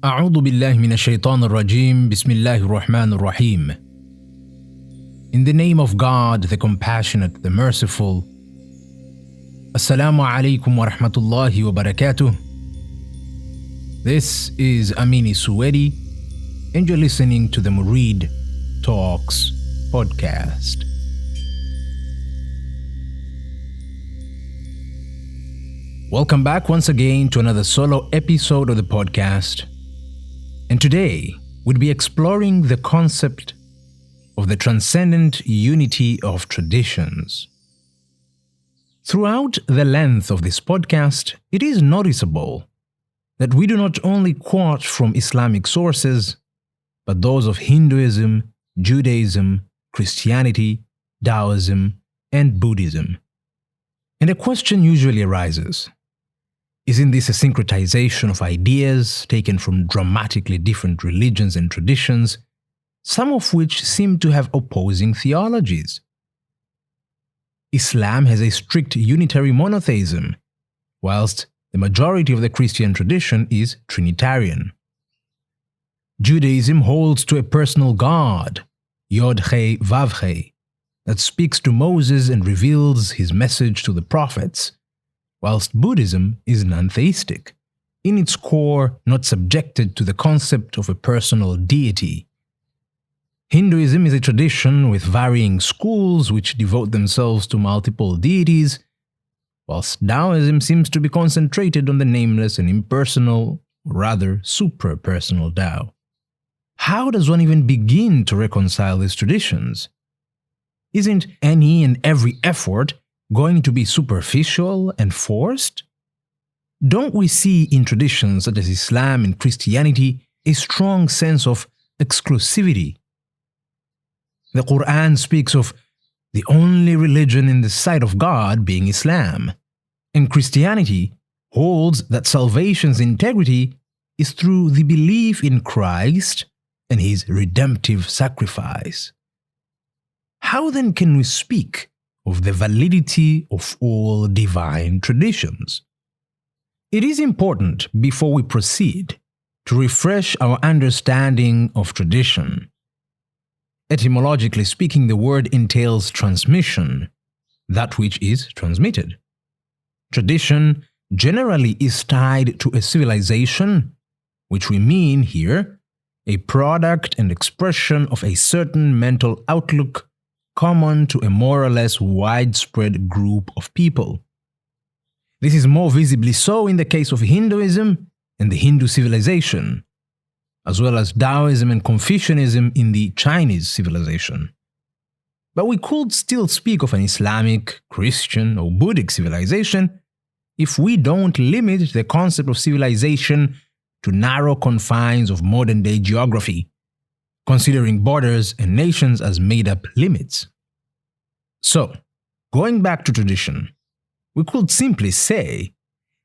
أعوذ بالله من الشيطان الرجيم بسم الله الرحمن الرحيم. In the name of God, the Compassionate, the Merciful. Assalamu alaikum wa rahmatullahi wa barakatuh. This is Amini Suwedi, and you're listening to the Murid Talks podcast. Welcome back once again to another solo episode of the podcast. And today, we'll be exploring the concept of the Transcendent Unity of Traditions. Throughout the length of this podcast, it is noticeable that we do not only quote from Islamic sources, but those of Hinduism, Judaism, Christianity, Taoism, and Buddhism. And a question usually arises: isn't this a syncretization of ideas taken from dramatically different religions and traditions, some of which seem to have opposing theologies? Islam has a strict unitary monotheism, whilst the majority of the Christian tradition is Trinitarian. Judaism holds to a personal God, Yod-He Vav-He, that speaks to Moses and reveals his message to the prophets, whilst Buddhism is non-theistic, in its core not subjected to the concept of a personal deity. Hinduism is a tradition with varying schools which devote themselves to multiple deities, whilst Taoism seems to be concentrated on the nameless and impersonal, or rather suprapersonal Tao. How does one even begin to reconcile these traditions? Isn't any and every effort going to be superficial and forced? Don't we see in traditions such as Islam and Christianity a strong sense of exclusivity? The Quran speaks of the only religion in the sight of God being Islam, and Christianity holds that salvation's integrity is through the belief in Christ and his redemptive sacrifice. How then can we speak of the validity of all divine traditions? It is important, before we proceed, to refresh our understanding of tradition. Etymologically speaking, the word entails transmission, that which is transmitted. Tradition generally is tied to a civilization, which we mean here a product and expression of a certain mental outlook common to a more or less widespread group of people. This is more visibly so in the case of Hinduism and the Hindu civilization, as well as Taoism and Confucianism in the Chinese civilization. But we could still speak of an Islamic, Christian, or Buddhic civilization if we don't limit the concept of civilization to narrow confines of modern-day geography, considering borders and nations as made-up limits. So, going back to tradition, we could simply say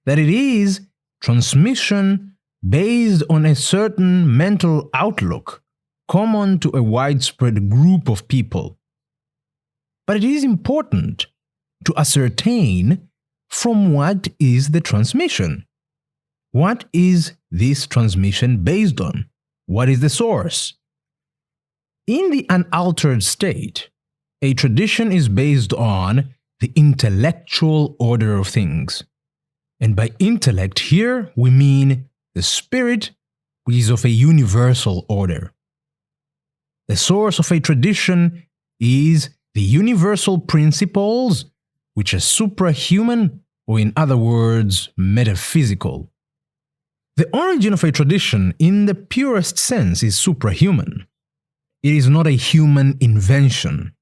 that it is transmission based on a certain mental outlook common to a widespread group of people. But it is important to ascertain from what is the transmission. What is this transmission based on? What is the source? In the unaltered state, a tradition is based on the intellectual order of things. And by intellect here, we mean the spirit, which is of a universal order. The source of a tradition is the universal principles, which are suprahuman, or in other words, metaphysical. The origin of a tradition, in the purest sense, is suprahuman. It is not a human invention.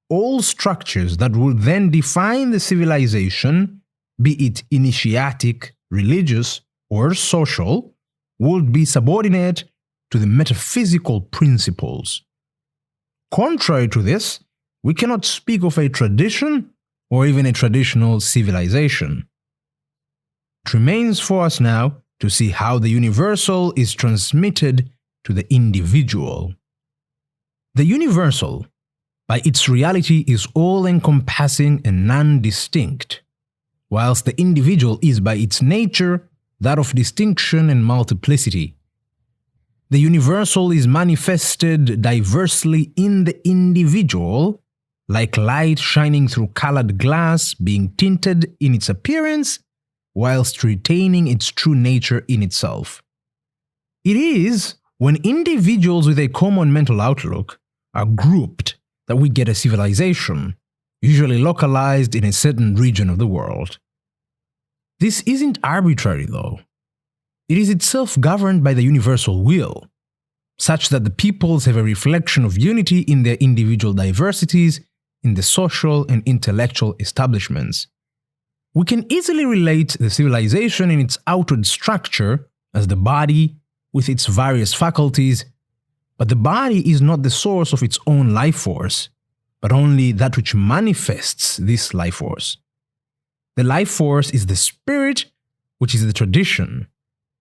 All structures that would then define the civilization, be it initiatic, religious, or social, would be subordinate to the metaphysical principles. Contrary to this, we cannot speak of a tradition or even a traditional civilization. It remains for us now to see how the universal is transmitted to the individual. The universal, by its reality, is all-encompassing and non-distinct, whilst the individual is by its nature that of distinction and multiplicity, The universal is manifested diversely in the individual, like light shining through colored glass being tinted in its appearance, whilst retaining its true nature in itself. It is when individuals with a common mental outlook are grouped that we get a civilization, usually localized in a certain region of the world. This isn't arbitrary, though. It is itself governed by the universal will, such that the peoples have a reflection of unity in their individual diversities in the social and intellectual establishments. We can easily relate the civilization in its outward structure as the body with its various faculties, but the body is not the source of its own life force, but only that which manifests this life force. The life force is the spirit, which is the tradition,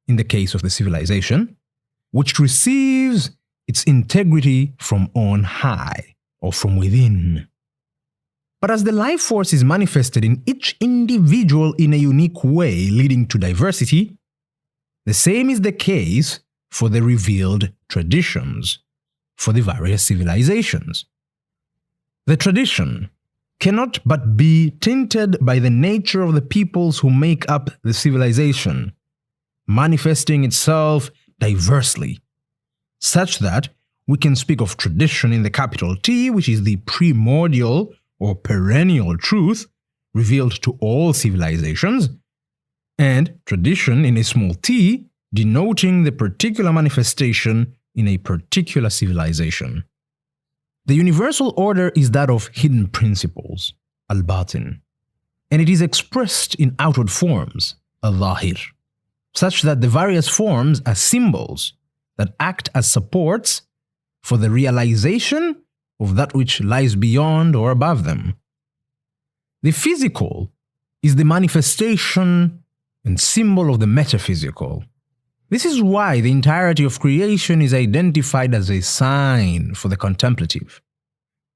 in the case of the civilization, which receives its integrity from on high or from within. But as the life force is manifested in each individual in a unique way leading to diversity, the same is the case for the revealed traditions, for the various civilizations. The tradition cannot but be tinted by the nature of the peoples who make up the civilization, manifesting itself diversely, such that we can speak of tradition in the capital T, which is the primordial or perennial truth revealed to all civilizations, and tradition in a small t, denoting the particular manifestation in a particular civilization. The universal order is that of hidden principles, al-batin, and it is expressed in outward forms, al-zahir, such that the various forms are symbols that act as supports for the realization of that which lies beyond or above them. The physical is the manifestation and symbol of the metaphysical. This is why the entirety of creation is identified as a sign for the contemplative.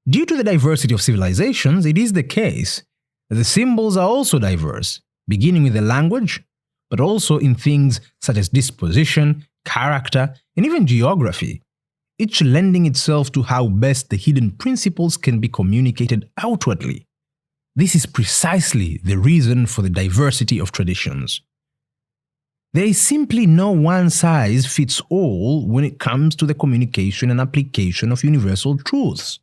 Due to the diversity of civilizations, it is the case that the symbols are also diverse, beginning with the language, but also in things such as disposition, character, and even geography, each lending itself to how best the hidden principles can be communicated outwardly. This is precisely the reason for the diversity of traditions. There is simply no one-size-fits-all when it comes to the communication and application of universal truths.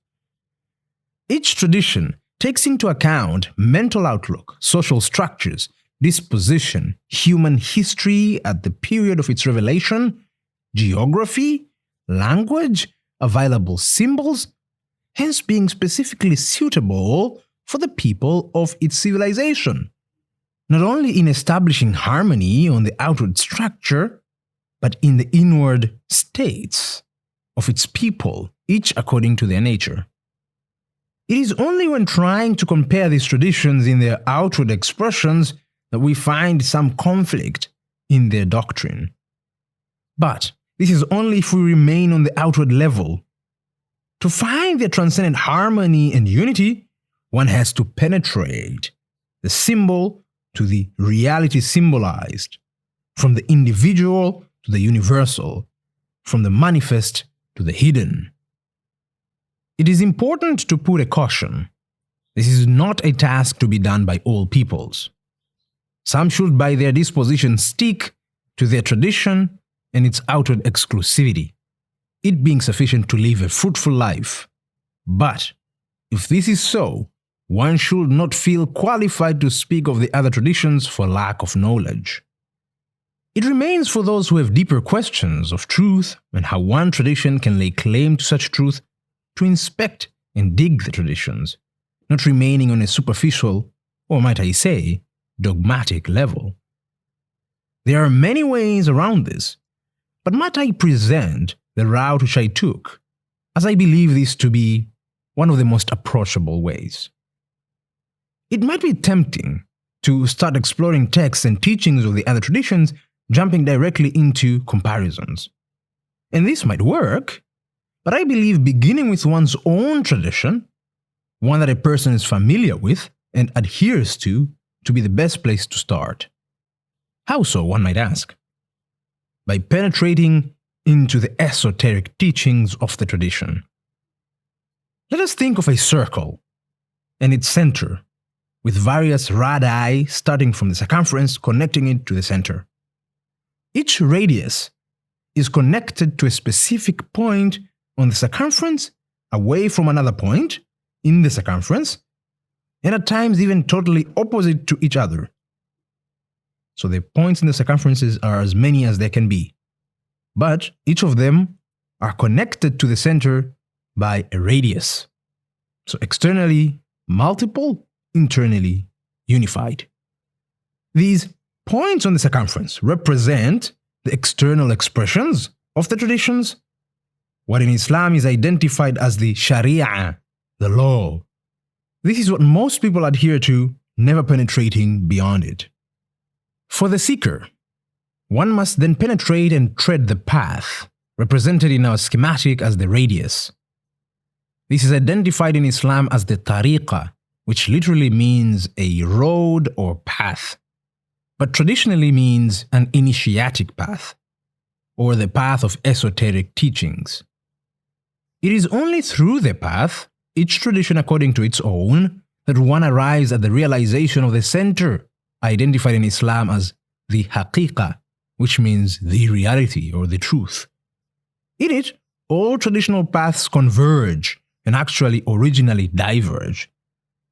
Each tradition takes into account mental outlook, social structures, disposition, human history at the period of its revelation, geography, language, available symbols, hence being specifically suitable for the people of its civilization, not only in establishing harmony on the outward structure, but in the inward states of its people, each according to their nature. It is only when trying to compare these traditions in their outward expressions that we find some conflict in their doctrine. But this is only if we remain on the outward level. To find their transcendent harmony and unity, one has to penetrate the symbol to the reality symbolized, from the individual to the universal, from the manifest to the hidden. It is important to put a caution. This is not a task to be done by all peoples. Some should by their disposition stick to their tradition and its outward exclusivity, it being sufficient to live a fruitful life. But if this is so, one should not feel qualified to speak of the other traditions for lack of knowledge. It remains for those who have deeper questions of truth and how one tradition can lay claim to such truth to inspect and dig the traditions, not remaining on a superficial, or might I say, dogmatic level. There are many ways around this, but might I present the route which I took, as I believe this to be one of the most approachable ways. It might be tempting to start exploring texts and teachings of the other traditions, jumping directly into comparisons. And this might work, but I believe beginning with one's own tradition, one that a person is familiar with and adheres to be the best place to start. How so, one might ask? By penetrating into the esoteric teachings of the tradition. Let us think of a circle and its center, with various radii starting from the circumference connecting it to the center. Each radius is connected to a specific point on the circumference away from another point in the circumference, and at times even totally opposite to each other. So the points in the circumferences are as many as there can be, but each of them are connected to the center by a radius. So externally multiple, internally unified. These points on the circumference represent the external expressions of the traditions, what in Islam is identified as the Sharia, the law. This is what most people adhere to, never penetrating beyond it. For the seeker, one must then penetrate and tread the path, represented in our schematic as the radius. This is identified in Islam as the tariqah, which literally means a road or path, but traditionally means an initiatic path, or the path of esoteric teachings. It is only through the path, each tradition according to its own, that one arrives at the realization of the center, identified in Islam as the haqiqah, which means the reality or the truth. In it, all traditional paths converge and actually originally diverge.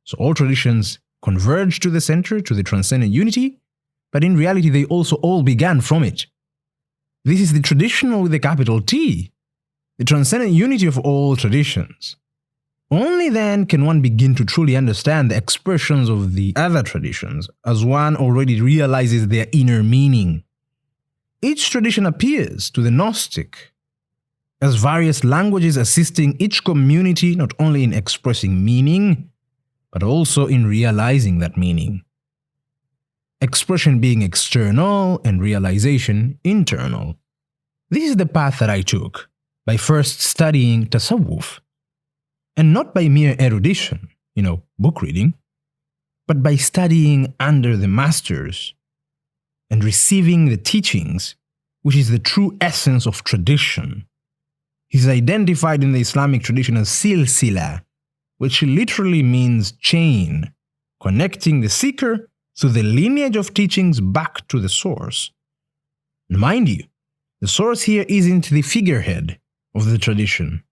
So all traditions converge to the center, to the transcendent unity, but in reality they also all began from it. This is the traditional with a capital T, the transcendent unity of all traditions. Only then can one begin to truly understand the expressions of the other traditions, as one already realizes their inner meaning. Each tradition appears to the Gnostic as various languages assisting each community not only in expressing meaning, but also in realizing that meaning. Expression being external and realization internal. This is the path that I took, by first studying tasawwuf, and not by mere erudition, book reading, but by studying under the masters and receiving the teachings, which is the true essence of tradition. He is identified in the Islamic tradition as silsila, which literally means chain, connecting the seeker through the lineage of teachings back to the source. And mind you, the source here isn't the figurehead of the tradition,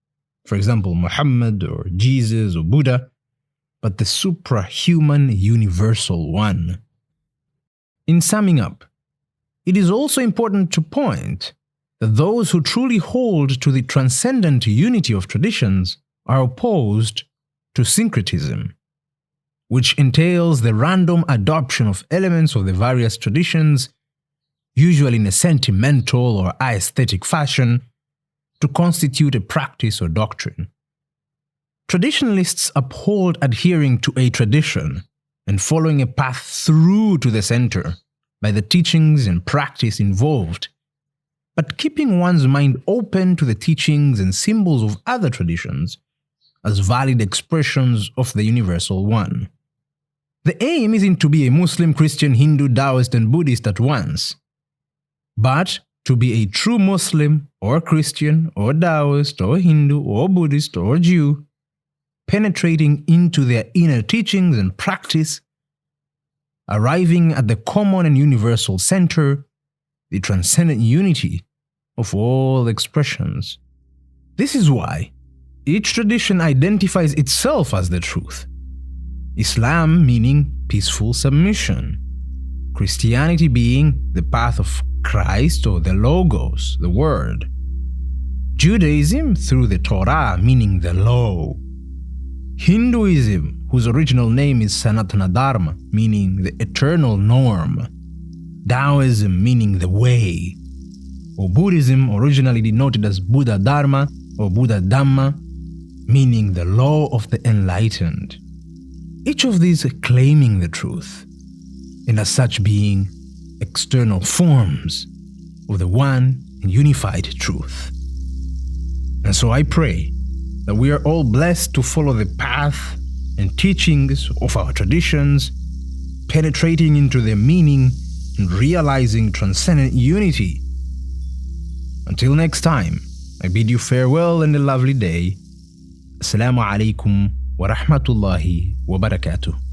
for example, Muhammad or Jesus or Buddha, but the suprahuman universal one. In summing up, it is also important to point that those who truly hold to the transcendent unity of traditions are opposed to syncretism, which entails the random adoption of elements of the various traditions, usually in a sentimental or aesthetic fashion, to constitute a practice or doctrine. Traditionalists uphold adhering to a tradition and following a path through to the center by the teachings and practice involved, but keeping one's mind open to the teachings and symbols of other traditions as valid expressions of the universal one. The aim isn't to be a Muslim, Christian, Hindu, Taoist, and Buddhist at once, but to be a true Muslim or Christian or Taoist or Hindu or Buddhist or Jew, penetrating into their inner teachings and practice, arriving at the common and universal center, the transcendent unity of all expressions. This is why each tradition identifies itself as the truth. Islam meaning peaceful submission, Christianity being the path of Christ or the Logos, the Word, Judaism through the Torah meaning the law, Hinduism, whose original name is Sanatana Dharma, meaning the eternal norm, Taoism meaning the way, or Buddhism, originally denoted as Buddha Dharma or Buddha Dhamma, meaning the law of the enlightened. Each of these claiming the truth, and as such being external forms of the one and unified truth. And so I pray that we are all blessed to follow the path and teachings of our traditions, penetrating into their meaning and realizing transcendent unity, Until next time, I bid you farewell and a lovely day. Assalamu alaikum wa rahmatullahi wa barakatuh.